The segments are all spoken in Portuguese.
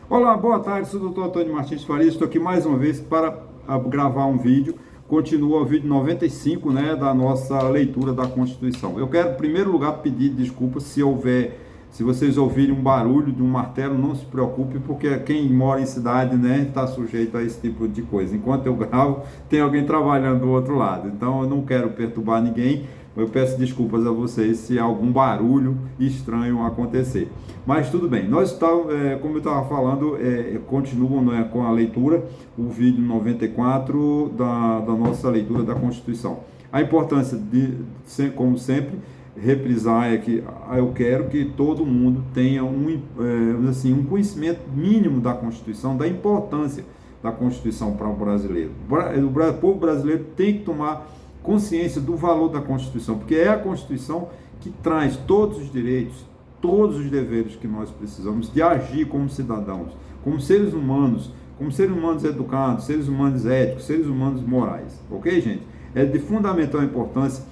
Olá, boa tarde, sou o Dr. Antônio Martins Farias, estou aqui mais uma vez para gravar um vídeo, continua o vídeo 95, né, da nossa leitura da Constituição. Eu quero, em primeiro lugar, pedir desculpas se vocês ouvirem um barulho de um martelo, não se preocupe, porque quem mora em cidade, né, está sujeito a esse tipo de coisa. Enquanto eu gravo, tem alguém trabalhando do outro lado, então eu não quero perturbar ninguém. Eu peço desculpas a vocês se algum barulho estranho acontecer. Mas tudo bem, como eu estava falando, continuo, né, com a leitura, o vídeo 94 da nossa leitura da Constituição. A importância como sempre, reprisar é que eu quero que todo mundo tenha um conhecimento mínimo da Constituição, da importância da Constituição para o brasileiro. O povo brasileiro tem que tomar consciência do valor da Constituição, porque é a Constituição que traz todos os direitos, todos os deveres que nós precisamos de agir como cidadãos, como seres humanos educados, seres humanos éticos, seres humanos morais. Ok, gente? É de fundamental importância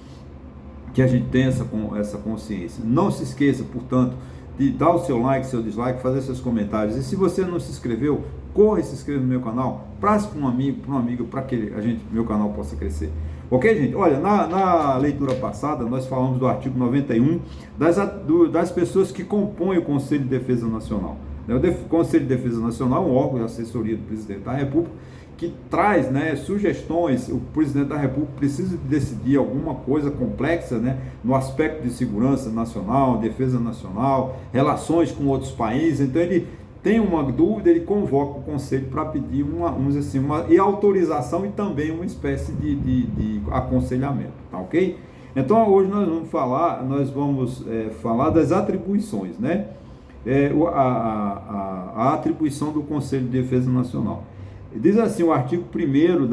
que a gente tenha essa consciência. Não se esqueça, portanto, de dar o seu like, seu dislike, fazer seus comentários. E se você não se inscreveu, corra e se inscreva no meu canal, passe para um amigo, para uma amiga, para que meu canal possa crescer. Ok, gente? Olha, na leitura passada, nós falamos do artigo 91 das pessoas que compõem o Conselho de Defesa Nacional. O Conselho de Defesa Nacional é um órgão de assessoria do Presidente da República que traz, né, sugestões. O Presidente da República precisa decidir alguma coisa complexa, né, no aspecto de segurança nacional, defesa nacional, relações com outros países. Então ele tem uma dúvida, ele convoca o conselho para pedir uma autorização e também uma espécie de aconselhamento, tá ok? Então hoje nós vamos falar das atribuições, né? A atribuição do Conselho de Defesa Nacional. Diz assim o artigo 1º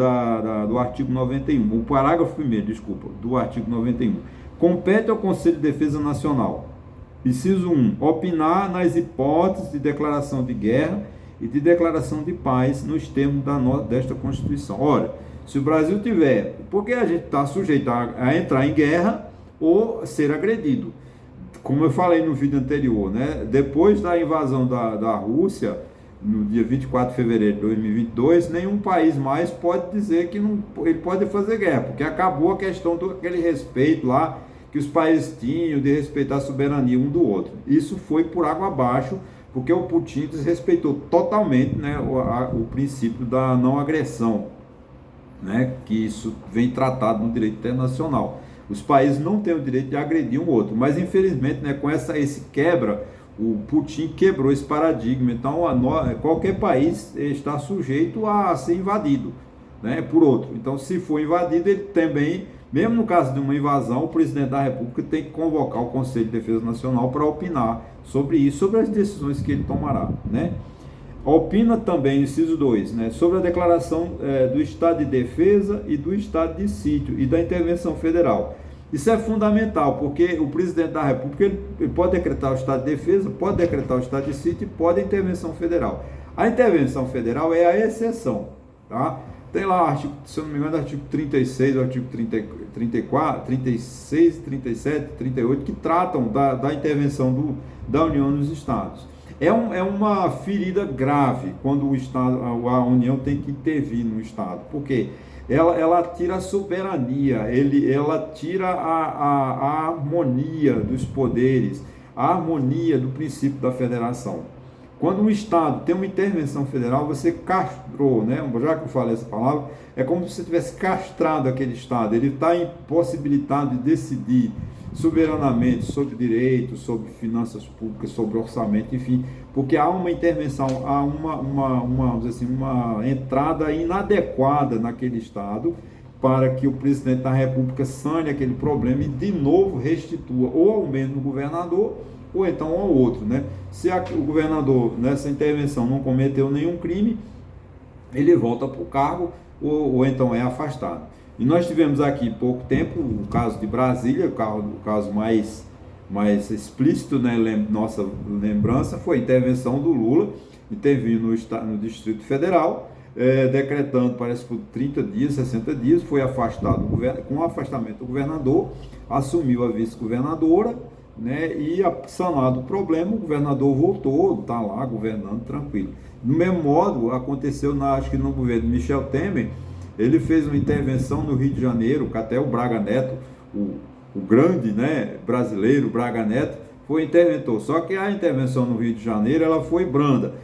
do artigo 91, o parágrafo 1º, desculpa, do artigo 91. Compete ao Conselho de Defesa Nacional, inciso 1, opinar nas hipóteses de declaração de guerra e de declaração de paz nos termos desta Constituição. Ora, se o Brasil tiver, porque a gente está sujeito a entrar em guerra ou ser agredido. Como eu falei no vídeo anterior, né? Depois da invasão da Rússia, no dia 24 de fevereiro de 2022, nenhum país mais pode dizer que ele pode fazer guerra, porque acabou a questão daquele respeito lá que os países tinham de respeitar a soberania um do outro. Isso foi por água abaixo, porque o Putin desrespeitou totalmente, né, o princípio da não agressão, né, que isso vem tratado no direito internacional. Os países não têm o direito de agredir um outro, mas infelizmente, né, com esse quebra, o Putin quebrou esse paradigma. Então qualquer país está sujeito a ser invadido, né, por outro. Então, se for invadido, ele também, mesmo no caso de uma invasão, o presidente da República tem que convocar o Conselho de Defesa Nacional para opinar sobre isso, sobre as decisões que ele tomará, né? Opina também, inciso 2, né, sobre a declaração do estado de defesa e do estado de sítio e da intervenção federal. Isso é fundamental, porque o presidente da República ele pode decretar o estado de defesa, pode decretar o estado de sítio e pode a intervenção federal. A intervenção federal é a exceção, tá? Tem lá, artigo, se eu não me engano, artigo 36, artigo 34, 36, 37, 38, que tratam da intervenção da União nos estados. É uma ferida grave quando a União tem que intervir no estado, porque ela tira a soberania, ela tira a harmonia dos poderes, a harmonia do princípio da federação. Quando um estado tem uma intervenção federal, você castrou, né? Já que eu falei essa palavra, é como se você tivesse castrado aquele estado. Ele está impossibilitado de decidir soberanamente sobre direitos, sobre finanças públicas, sobre orçamento, enfim, porque há uma intervenção, há vamos dizer assim, uma entrada inadequada naquele estado para que o presidente da República sane aquele problema e de novo restitua ou ao mesmo governador ou então ao outro, né? Se o governador nessa intervenção não cometeu nenhum crime, ele volta para o cargo ou então é afastado. E nós tivemos aqui pouco tempo o caso de Brasília, o caso mais explícito, né, nossa lembrança, foi a intervenção do Lula, intervindo no Distrito Federal, decretando, parece por 30 dias, 60 dias, foi afastado com o afastamento do governador, assumiu a vice-governadora, né? E sanado o problema, o governador voltou, está lá governando tranquilo. Do mesmo modo, aconteceu, acho que no governo Michel Temer, ele fez uma intervenção no Rio de Janeiro, que até o Braga Neto, o grande, né, brasileiro, Braga Neto, foi interventor. Só que a intervenção no Rio de Janeiro, ela foi branda.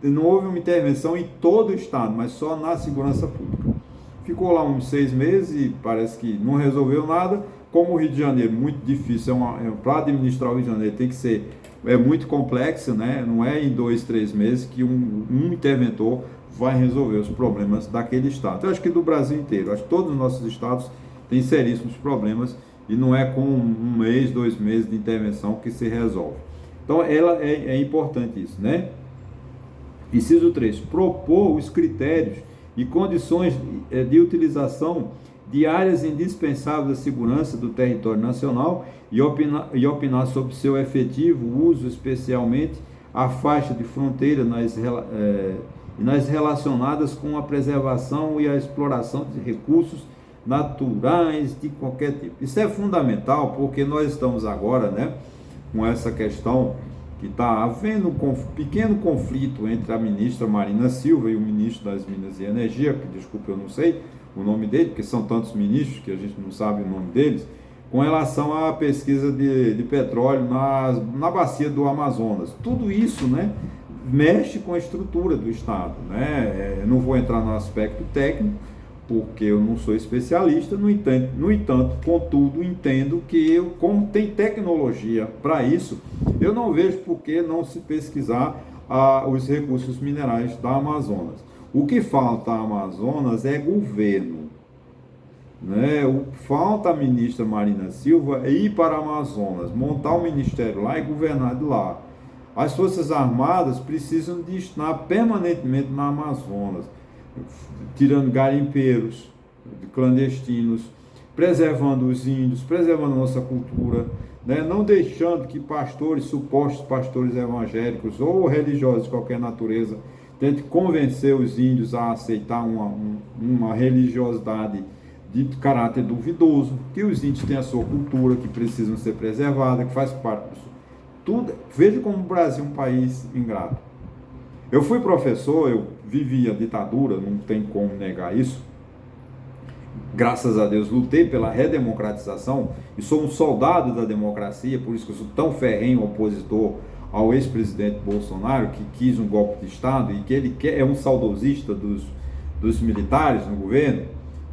Não houve uma intervenção em todo o estado, mas só na segurança pública. Ficou lá uns 6 meses e parece que não resolveu nada. Como o Rio de Janeiro, muito difícil, para administrar o Rio de Janeiro tem que ser, é muito complexo, né? Não é em 2, 3 meses que um interventor vai resolver os problemas daquele estado. Eu acho que do Brasil inteiro, acho que todos os nossos estados têm seríssimos problemas e não é com 1 mês, 2 meses de intervenção que se resolve. Então, é importante isso, né? Inciso 3, propor os critérios e condições de utilização de áreas indispensáveis à segurança do território nacional e opinar sobre seu efetivo uso, especialmente a faixa de fronteira nas relacionadas com a preservação e a exploração de recursos naturais de qualquer tipo. Isso é fundamental porque nós estamos agora, né, com essa questão que está havendo um pequeno conflito entre a ministra Marina Silva e o ministro das Minas e Energia, que, desculpa, eu não sei o nome dele, porque são tantos ministros que a gente não sabe o nome deles, com relação à pesquisa de petróleo na bacia do Amazonas. Tudo isso, né, mexe com a estrutura do Estado, né? Eu não vou entrar no aspecto técnico, porque eu não sou especialista, no entanto, contudo, entendo que como tem tecnologia para isso, eu não vejo por que não se pesquisar os recursos minerais da Amazonas. O que falta à Amazonas é governo, né? Falta a ministra Marina Silva ir para a Amazonas, montar um ministério lá e governar de lá. As Forças Armadas precisam de estar permanentemente na Amazonas, tirando garimpeiros, clandestinos, preservando os índios, preservando a nossa cultura, né? Não deixando que pastores, supostos pastores evangélicos ou religiosos de qualquer natureza, tentem convencer os índios a aceitar uma religiosidade de caráter duvidoso, que os índios têm a sua cultura, que precisam ser preservada, que faz parte disso. Tudo. Veja como o Brasil é um país ingrato. Eu fui professor, eu vivi a ditadura, não tem como negar isso. Graças a Deus lutei pela redemocratização e sou um soldado da democracia, por isso que eu sou tão ferrenho opositor ao ex-presidente Bolsonaro, que quis um golpe de Estado e que ele é um saudosista dos militares no governo.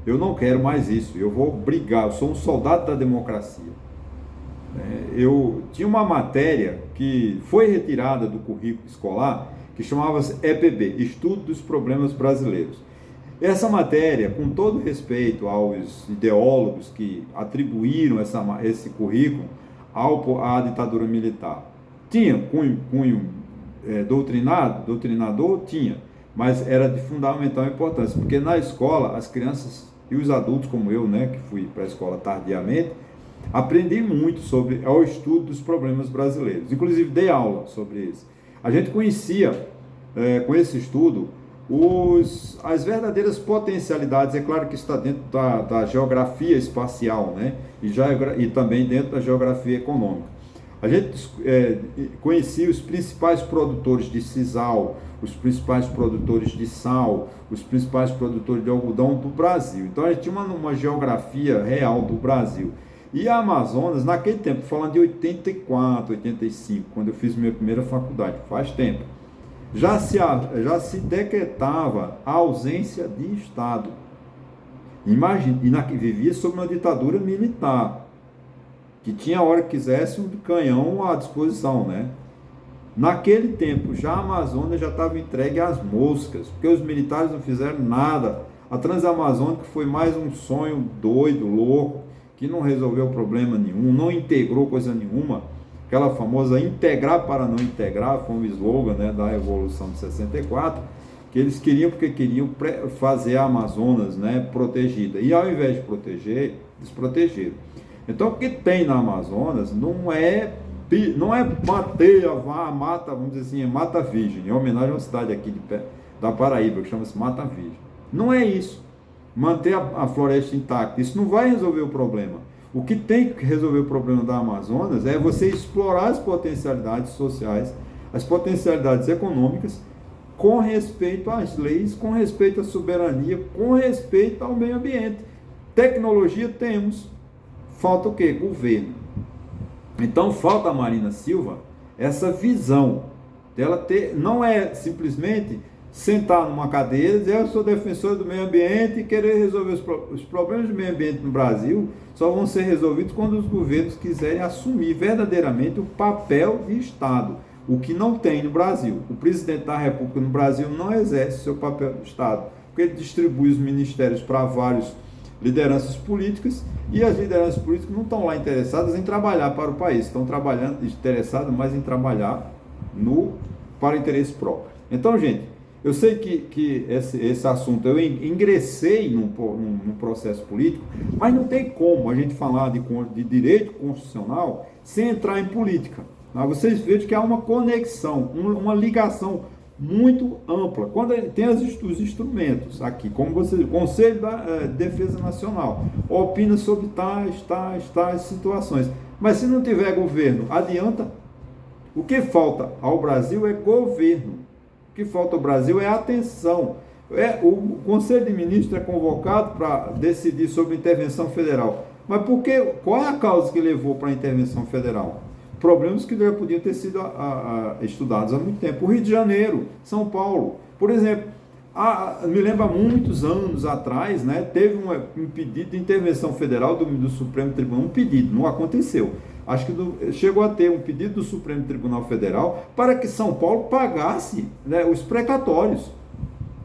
Eu não quero mais isso, eu vou brigar, eu sou um soldado da democracia. Eu tinha uma matéria que foi retirada do currículo escolar, que chamava-se EPB, Estudo dos Problemas Brasileiros. Essa matéria, com todo respeito aos ideólogos que atribuíram esse currículo à ditadura militar, tinha cunho doutrinador? Tinha, mas era de fundamental importância, porque na escola, as crianças e os adultos como eu, né, que fui para a escola tardiamente, aprendi muito sobre o estudo dos problemas brasileiros, inclusive dei aula sobre isso. A gente conhecia, com esse estudo, as verdadeiras potencialidades. É claro que isso está dentro da geografia espacial, né? E também dentro da geografia econômica. A gente conhecia os principais produtores de sisal, os principais produtores de sal, os principais produtores de algodão do Brasil. Então a gente tinha uma geografia real do Brasil. E a Amazonas, naquele tempo, falando de 84, 85, quando eu fiz minha primeira faculdade, faz tempo, já se decretava a ausência de Estado. Imagina, e vivia sob uma ditadura militar, que tinha a hora que quisesse um canhão à disposição, né? Naquele tempo, já a Amazônia já estava entregue às moscas, porque os militares não fizeram nada. A Transamazônica foi mais um sonho doido, louco, que não resolveu problema nenhum, não integrou coisa nenhuma. Aquela famosa integrar para não integrar, foi um slogan, né, da Revolução de 64, que eles queriam porque queriam fazer a Amazonas, né, protegida. E ao invés de proteger, desprotegeram. Então o que tem na Amazonas não é a mata, vamos dizer assim, é Mata Virgem, em homenagem a uma cidade aqui da Paraíba, que chama-se Mata Virgem. Não é isso. Manter a floresta intacta, isso não vai resolver o problema. O que tem que resolver o problema da Amazonas é você explorar as potencialidades sociais, as potencialidades econômicas, com respeito às leis, com respeito à soberania, com respeito ao meio ambiente. Tecnologia temos, falta o quê? Governo. Então falta a Marina Silva essa visão dela ter, não é simplesmente sentar numa cadeira e dizer eu sou defensor do meio ambiente e querer resolver os problemas do meio ambiente no Brasil só vão ser resolvidos quando os governos quiserem assumir verdadeiramente o papel de Estado, o que não tem no Brasil. O presidente da República no Brasil não exerce seu papel de Estado, porque ele distribui os ministérios para várias lideranças políticas e as lideranças políticas não estão lá interessadas em trabalhar para o país, estão interessadas mais em trabalhar para o interesse próprio. Então, gente, eu sei que esse assunto eu ingressei num processo político, mas não tem como a gente falar de direito constitucional sem entrar em política. Mas vocês vejam que há uma conexão, uma ligação muito ampla. Quando tem os instrumentos aqui, como vocês, o Conselho da Defesa Nacional opina sobre tais situações. Mas se não tiver governo, adianta? O que falta ao Brasil é governo. O que falta ao Brasil é atenção. O Conselho de Ministros é convocado para decidir sobre intervenção federal. Mas qual é a causa que levou para a intervenção federal? Problemas que já podiam ter sido estudados há muito tempo. O Rio de Janeiro, São Paulo, por exemplo, me lembro há muitos anos atrás, né, teve um pedido de intervenção federal do Supremo Tribunal, um pedido, não aconteceu. Acho que chegou a ter um pedido do Supremo Tribunal Federal para que São Paulo pagasse, né, os precatórios,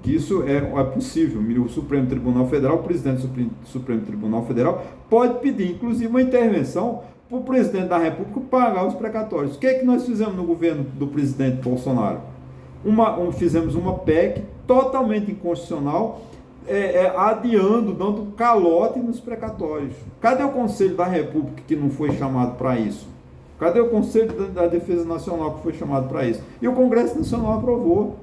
que isso é possível. O Supremo Tribunal Federal, o presidente do Supremo Tribunal Federal pode pedir, inclusive, uma intervenção para o presidente da República pagar os precatórios. O que é que nós fizemos no governo do presidente Bolsonaro? Fizemos uma PEC totalmente inconstitucional, adiando, dando calote nos precatórios. Cadê o Conselho da República que não foi chamado para isso? Cadê o Conselho da Defesa Nacional que foi chamado para isso? E o Congresso Nacional aprovou.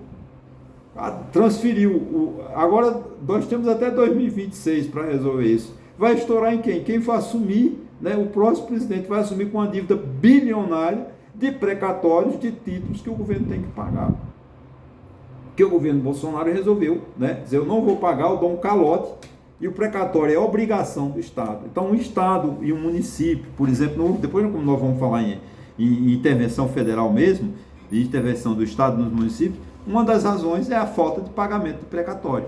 Transferiu. Agora nós temos até 2026 para resolver isso. Vai estourar em quem? Quem vai assumir, né? O próximo presidente vai assumir com uma dívida bilionária de precatórios, de títulos que o governo tem que pagar. Que o governo Bolsonaro resolveu, né? Dizer, eu não vou pagar, eu dou um calote, e o precatório é obrigação do Estado. Então, um Estado e um município, por exemplo, depois como nós vamos falar em intervenção federal mesmo, e intervenção do Estado nos municípios, uma das razões é a falta de pagamento de precatório.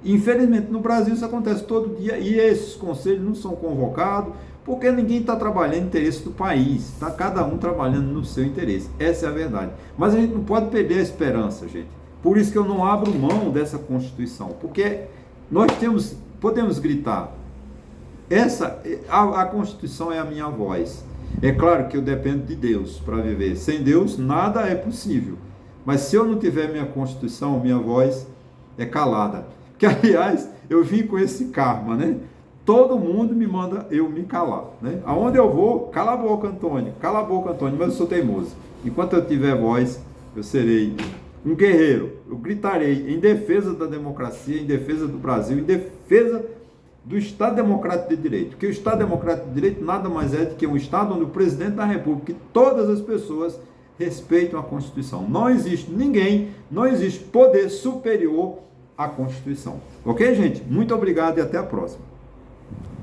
Infelizmente, no Brasil isso acontece todo dia e esses conselhos não são convocados porque ninguém está trabalhando no interesse do país, está cada um trabalhando no seu interesse. Essa é a verdade. Mas a gente não pode perder a esperança, gente. Por isso que eu não abro mão dessa Constituição, porque nós podemos gritar, a Constituição é a minha voz. É claro que eu dependo de Deus para viver. Sem Deus, nada é possível. Mas se eu não tiver minha Constituição, minha voz é calada. Que, aliás, eu vim com esse karma, né? Todo mundo me manda eu me calar, né? Aonde eu vou, cala a boca, Antônio, mas eu sou teimoso. Enquanto eu tiver voz, eu serei um guerreiro. Eu gritarei em defesa da democracia, em defesa do Brasil, em defesa do Estado Democrático de Direito. Porque o Estado Democrático de Direito nada mais é do que um Estado onde o presidente da República e todas as pessoas respeitam a Constituição. Não existe ninguém, não existe poder superior à Constituição. Ok, gente? Muito obrigado e até a próxima.